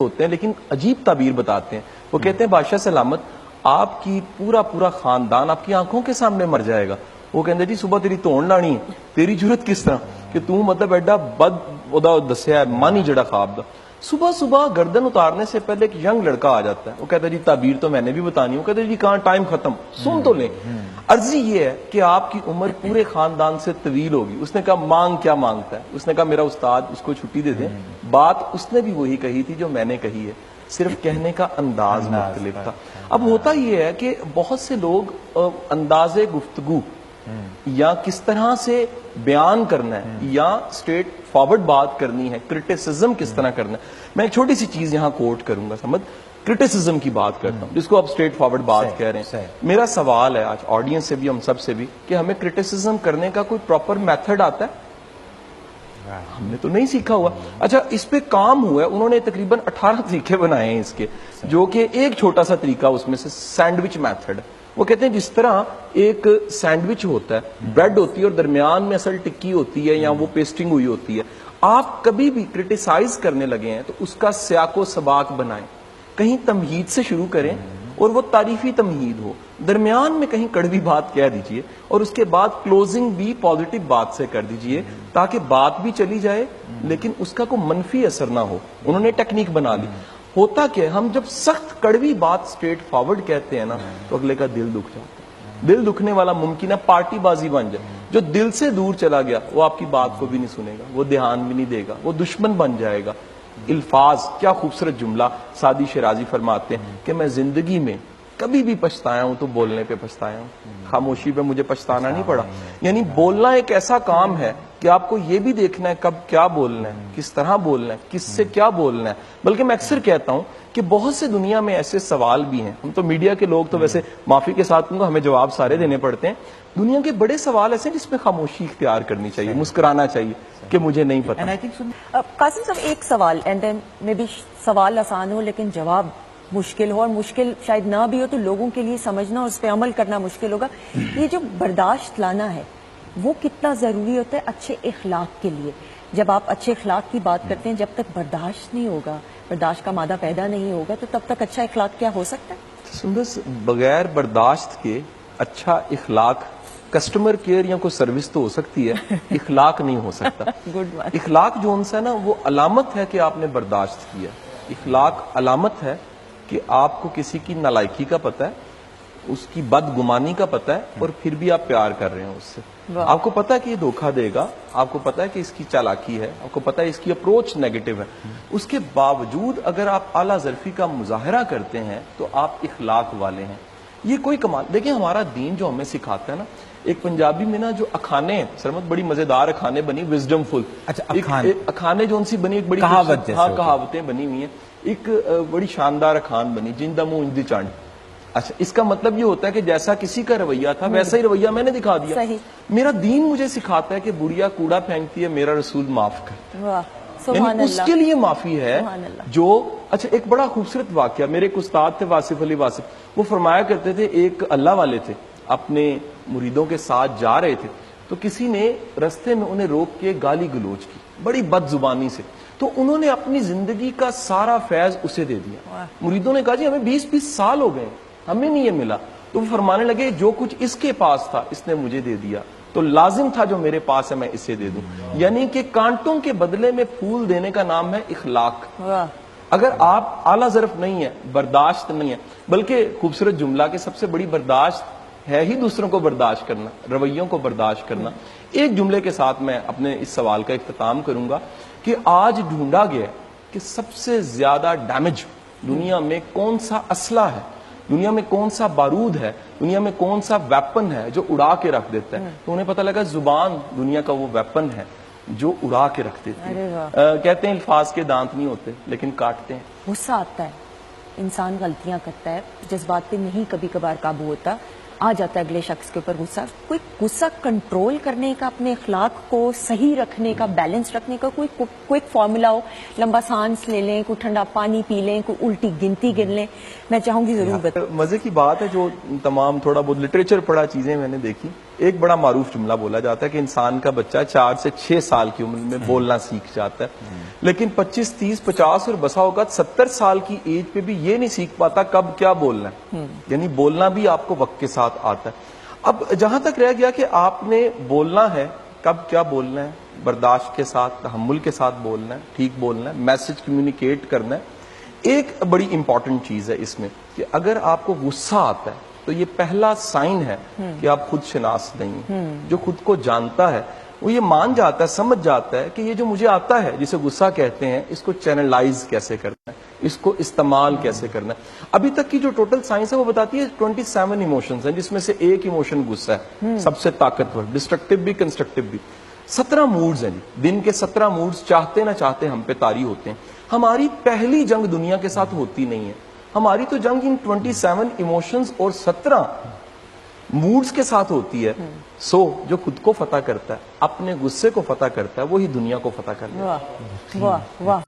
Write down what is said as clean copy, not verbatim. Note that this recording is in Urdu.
ہوتے ہیں لیکن عجیب تعبیر بتاتے ہیں. وہ کہتے ہیں بادشاہ سلامت آپ کی پورا خاندان آپ کی آنکھوں کے سامنے مر جائے گا. وہ کہتے ہیں جی صبح تیری تون لانی ہے, تیری جرت کس طرح کہ تو مطلب ایڈا بد ادا دسیا ہے مانی جڑا خواب دا. صبح گردن اتارنے سے پہلے ایک ینگ لڑکا آ جاتا ہے, وہ کہتا ہے جی تعبیر تو میں نے بھی بتانی. وہ کہتے ہیں جی کہاں ٹائم ختم, سن تو لیں. عرضی یہ ہے کہ آپ کی عمر پورے خاندان سے طویل ہوگی. اس نے کہا مانگ کیا مانگتا ہے؟ اس نے کہا میرا استاد اس کو چھٹی دے دیں. بات اس نے بھی وہی کہی تھی جو میں نے کہی ہے, صرف کہنے کا انداز مختلف تھا. اب ہوتا یہ ہے کہ بہت سے لوگ انداز گفتگو یا کس طرح سے بیان کرنا ہے یا اسٹریٹ فارورڈ بات کرنی ہے, کرٹیسزم کس طرح کرنا ہے. میں ایک چھوٹی سی چیز یہاں کوٹ کروں گا, سمجھ کرٹیسزم کی بات کرتا ہوں جس کو آپ اسٹریٹ فارورڈ بات کہہ رہے ہیں. میرا سوال ہے آج آڈینس سے بھی, ہم سب سے بھی, کہ ہمیں کرٹیسزم کرنے کا کوئی پراپر میتھڈ آتا ہے؟ ہم نے تو نہیں سیکھا ہوا. اچھا اس پہ کام ہوا ہے, انہوں نے تقریباً 18 طریقے بنائے ہیں اس کے, جو کہ ایک چھوٹا سا طریقہ اس میں سے سینڈوچ میتھڈ. وہ کہتے ہیں جس طرح ایک سینڈوچ ہوتا ہے, بریڈ ہوتی ہے اور درمیان میں اصل ٹکی ہوتی ہے یا وہ پیسٹنگ ہوئی ہوتی ہے. آپ کبھی بھی کرٹیسائز کرنے لگے ہیں تو اس کا سیاق و سباق بنائیں, کہیں تمہید سے شروع کریں اور وہ تعریفی تمہید ہو, درمیان میں کہیں کڑوی بات کہہ دیجئے اور اس کے بعد کلوزنگ بھی پازیٹیو بات سے کر دیجئے تاکہ بات بھی چلی جائے لیکن اس کا کوئی منفی اثر نہ ہو. انہوں نے ٹیکنیک بنا لی. ہوتا کہ ہم جب سخت کڑوی بات اسٹریٹ فارورڈ کہتے ہیں نا تو اگلے کا دل دکھ جاتا ہے. دل دکھنے والا ممکن ہے پارٹی بازی بن جائے. جو دل سے دور چلا گیا وہ آپ کی بات کو بھی نہیں سنے گا, وہ دھیان بھی نہیں دے گا, وہ دشمن بن جائے گا. الفاظ, کیا خوبصورت جملہ سعدی شیرازی فرماتے ہیں کہ میں زندگی میں کبھی بھی پچھتایا ہوں تو بولنے پہ پچھتایا ہوں, خاموشی پہ مجھے پچھتانا نہیں پڑا. یعنی بولنا ایک ایسا کام ہے کہ آپ کو یہ بھی دیکھنا ہے کب کیا بولنا ہے, کس طرح بولنا ہے, کس سے کیا بولنا ہے. بلکہ میں اکثر کہتا ہوں کہ بہت سے دنیا میں ایسے سوال بھی ہیں, ہم تو میڈیا کے لوگ تو ویسے معافی کے ساتھ کہوں گا ہمیں جواب سارے دینے پڑتے ہیں. دنیا کے بڑے سوال ایسے جس میں خاموشی اختیار کرنی چاہیے, مسکرانا چاہیے کہ مجھے نہیں پتا. قاسم صاحب ایک سوال, اینڈ دین میں بھی سوال آسان ہو لیکن جواب مشکل ہو, اور مشکل شاید نہ بھی ہو تو لوگوں کے لیے سمجھنا اور اس پہ عمل کرنا مشکل ہوگا. یہ جو برداشت لانا ہے وہ کتنا ضروری ہوتا ہے اچھے اخلاق کے لیے؟ جب آپ اچھے اخلاق کی بات کرتے ہیں, جب تک برداشت نہیں ہوگا, برداشت کا مادہ پیدا نہیں ہوگا, تو تب تک اچھا اخلاق کیا ہو سکتا ہے؟ سندس بغیر برداشت کے اچھا اخلاق کسٹمر کیئر یا کوئی سروس تو ہو سکتی ہے, اخلاق نہیں ہو سکتا. اخلاق جو انسا نا وہ علامت ہے کہ آپ نے برداشت کیا. اخلاق علامت ہے کہ آپ کو کسی کی نالائکی کا پتہ ہے, اس کی بدگمانی کا پتہ ہے, اور پھر بھی آپ پیار کر رہے ہیں اس سے. آپ کو پتہ ہے کہ یہ دھوکہ دے گا, آپ کو پتہ ہے کہ اس کی چالاکی ہے, آپ کو پتہ ہے اس کی اپروچ نیگیٹو ہے, اس کے باوجود اگر آپ اعلیٰ ظرفی کا مظاہرہ کرتے ہیں تو آپ اخلاق والے ہیں. یہ کوئی کمال. دیکھیں ہمارا دین جو ہمیں سکھاتا ہے نا, ایک پنجابی میں نا جو اخانے ہیں سرمت, بڑی مزیدار اخانے بنی, وزڈم فل اخانے جو ان سی بنی, ایک بڑی کہاوتیں بنی ہوئی ہیں. ایک بڑی شاندار اخان بنی, جندہ منہ انجدی چانڈ. اچھا اس کا مطلب یہ ہوتا ہے کہ جیسا کسی کا رویہ تھا ویسا ہی رویہ میں نے دکھا دیا. میرا دین مجھے سکھاتا ہے کہ بڑیا کوڑا پھینکتی ہے, میرا رسول معاف کرتا ہے, یعنی اس کے لیے معافی ہے جو. اچھا ایک بڑا خوبصورت واقعہ, میرے ایک استاد تھے واصف علی واصف, وہ فرمایا کرتے تھے ایک اللہ والے تھے, اپنے مریدوں کے ساتھ جا رہے تھے تو کسی نے رستے میں انہیں روک کے گالی گلوچ کی بڑی بد زبانی سے, تو انہوں نے اپنی زندگی کا سارا فیض اسے دے دیا. مریدوں نے کہا جی ہمیں 20-20 سال ہو گئے, ہمیں نہیں یہ ملا. تو وہ فرمانے لگے جو کچھ اس کے پاس تھا اس نے مجھے دے دیا, تو لازم تھا جو میرے پاس ہے میں اسے دے دوں. یعنی کہ کانٹوں کے بدلے میں پھول دینے کا نام ہے اخلاق. اگر آپ اعلیٰ ظرف نہیں ہے, برداشت نہیں ہے, بلکہ خوبصورت جملہ کہ سب سے بڑی برداشت ہے ہی دوسروں کو برداشت کرنا, رویوں کو برداشت کرنا. ایک جملے کے ساتھ میں اپنے اس سوال کا اختتام کروں گا کہ آج ڈھونڈا گیا کہ سب سے زیادہ ڈیمیج دنیا میں کون سا اسلحہ ہے, دنیا میں کون سا بارود ہے, دنیا میں کون سا ویپن ہے جو اڑا کے رکھ دیتا ہے. تو انہیں پتہ لگا زبان دنیا کا وہ ویپن ہے جو اڑا کے رکھ دیتی ہے. کہتے ہیں الفاظ کے دانت نہیں ہوتے لیکن کاٹتے ہیں. غصہ آتا ہے, انسان غلطیاں کرتا ہے, جذبات پہ نہیں کبھی کبھار قابو ہوتا, آ جاتا ہے اگلے شخص کے اوپر غصہ. کوئی غصہ کنٹرول کرنے کا, اپنے اخلاق کو صحیح رکھنے کا, بیلنس رکھنے کا کوئی کوئک فارمولا ہو؟ لمبا سانس لے لیں, کوئی ٹھنڈا پانی پی لیں, کوئی الٹی گنتی گن لیں, میں چاہوں گی ضرور بتائیں. مزے کی بات ہے جو تمام تھوڑا بہت لٹریچر پڑھا چیزیں میں نے دیکھی, ایک بڑا معروف جملہ بولا جاتا ہے کہ انسان کا بچہ 4 سے 6 سال کی عمر میں بولنا سیکھ جاتا ہے، لیکن 25 30 50 اور بسا اوقات 70 سال کی ایج پہ بھی یہ نہیں سیکھ پاتا کب کیا بولنا ہے، یعنی بولنا بھی آپ کو وقت کے ساتھ آتا ہے۔ اب جہاں تک رہ گیا کہ آپ نے بولنا ہے، کب کیا بولنا ہے، برداشت کے ساتھ، تحمل کے ساتھ بولنا ہے، ٹھیک بولنا ہے، میسج کمیونیکیٹ کرنا ہے۔ ایک بڑی امپورٹنٹ چیز ہے اس میں کہ اگر آپ کو غصہ آتا ہے تو یہ پہلا سائن ہے کہ آپ خود شناس نہیں ہیں۔ جو خود کو جانتا ہے وہ یہ مان جاتا ہے، سمجھ جاتا ہے کہ یہ جو مجھے آتا ہے جسے غصہ کہتے ہیں، اس کو چینلائز کیسے کرنا ہے، اس کو استعمال کیسے کرنا ہے۔ ابھی تک کی جو ٹوٹل سائنس ہے وہ بتاتی ہے 27 ایموشنز ہیں، جس میں سے ایک ایموشن غصہ ہے، سب سے طاقتور، ڈسٹرکٹیو بھی کنسٹرکٹیو بھی۔ 17 موڈز ہیں جی، دن کے 17 موڈز چاہتے نہ چاہتے ہم پہ طاری ہوتے ہیں۔ ہماری پہلی جنگ دنیا کے ساتھ ہوتی نہیں ہے، ہماری تو جنگ ان 27 ایموشنز اور 17 موڈز کے ساتھ ہوتی ہے۔ جو خود کو فتح کرتا ہے، اپنے غصے کو فتح کرتا ہے، وہی دنیا کو فتح کرتا ہے۔ واہ واہ واہ